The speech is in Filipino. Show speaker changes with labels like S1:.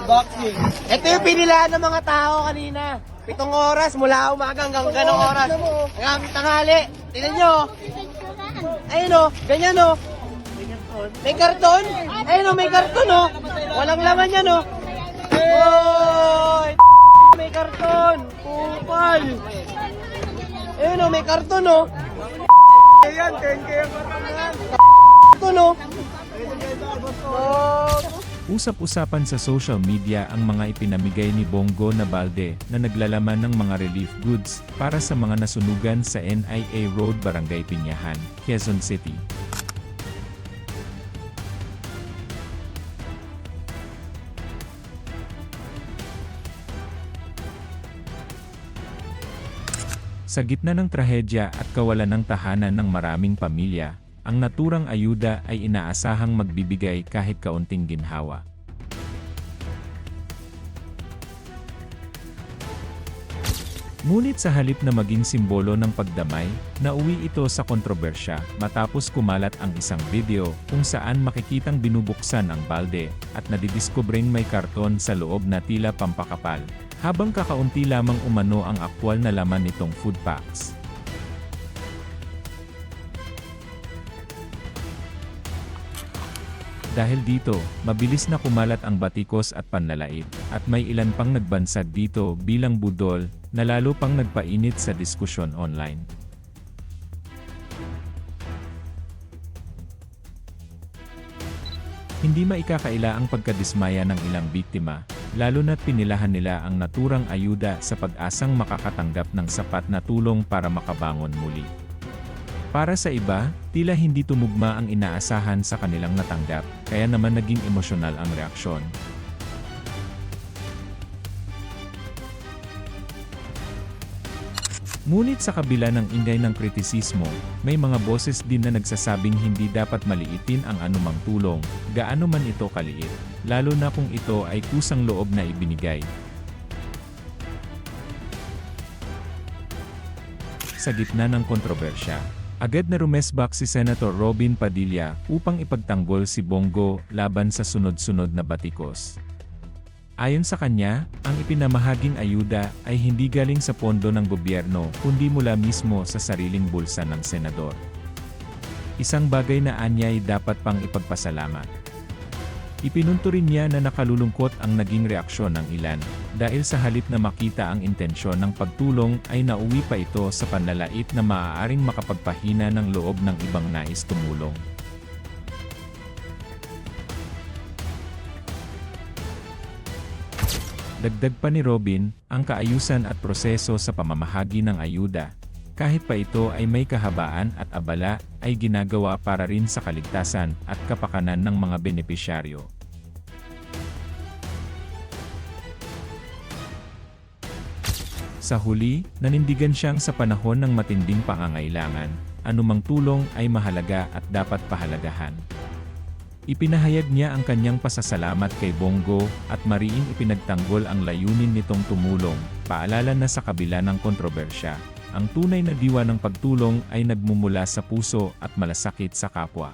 S1: Boxing.
S2: Ito yung pinilaan ng mga tao kanina. 7 oras mula umaga hanggang ganong oras. Hanggang tanghali. Tignan nyo. Ayun o, ganyan o. May karton? Ayun o, may karton o. Walang laman yan o. Oy! May karton. Kupal. Ayun o, may karton o.
S1: Ayan, 10K ang karton.
S2: Karton o.
S3: Usap-usapan sa social media ang mga ipinamigay ni Bongo na balde na naglalaman ng mga relief goods para sa mga nasunugan sa NIA Road, Barangay Pinyahan, Quezon City. Sa gitna ng trahedya at kawalan ng tahanan ng maraming pamilya, ang naturang ayuda ay inaasahang magbibigay kahit kaunting ginhawa. Ngunit sa halip na maging simbolo ng pagdamay, nauwi ito sa kontrobersya matapos kumalat ang isang video kung saan makikitang binubuksan ang balde at nadidiskubreng may karton sa loob na tila pampakapal, habang kakaunti lamang umano ang aktwal na laman nitong food packs. Dahil dito, mabilis na kumalat ang batikos at panlalait, at may ilan pang nagbansag dito bilang budol, na lalo pang nagpainit sa diskusyon online. Hindi maikakaila ang pagkadismaya ng ilang biktima, lalo na't pinilahan nila ang naturang ayuda sa pag-asang makakatanggap ng sapat na tulong para makabangon muli. Para sa iba, tila hindi tumugma ang inaasahan sa kanilang natanggap, kaya naman naging emosyonal ang reaksyon. Ngunit sa kabila ng ingay ng kritisismo, may mga boses din na nagsasabing hindi dapat maliitin ang anumang tulong, gaano man ito kaliit, lalo na kung ito ay kusang loob na ibinigay. Sa gitna ng kontrobersya, agad na rumesbak si Senator Robin Padilla upang ipagtanggol si Bongo laban sa sunod-sunod na batikos. Ayon sa kanya, ang ipinamahaging ayuda ay hindi galing sa pondo ng gobyerno kundi mula mismo sa sariling bulsa ng senador. Isang bagay na anyay dapat pang ipagpasalamat. Ipinunto rin niya na nakalulungkot ang naging reaksyon ng ilan, dahil sa halip na makita ang intensyon ng pagtulong ay nauwi pa ito sa panlalait na maaaring makapagpahina ng loob ng ibang nais tumulong. Dagdag pa ni Robin, ang kaayusan at proseso sa pamamahagi ng ayuda, kahit pa ito ay may kahabaan at abala, ay ginagawa para rin sa kaligtasan at kapakanan ng mga benepisyaryo. Sa huli, nanindigan siyang sa panahon ng matinding pangangailangan, anumang tulong ay mahalaga at dapat pahalagahan. Ipinahayag niya ang kanyang pasasalamat kay Bongo at mariing ipinagtanggol ang layunin nitong tumulong, paalala na sa kabila ng kontrobersya, ang tunay na diwa ng pagtulong ay nagmumula sa puso at malasakit sa kapwa.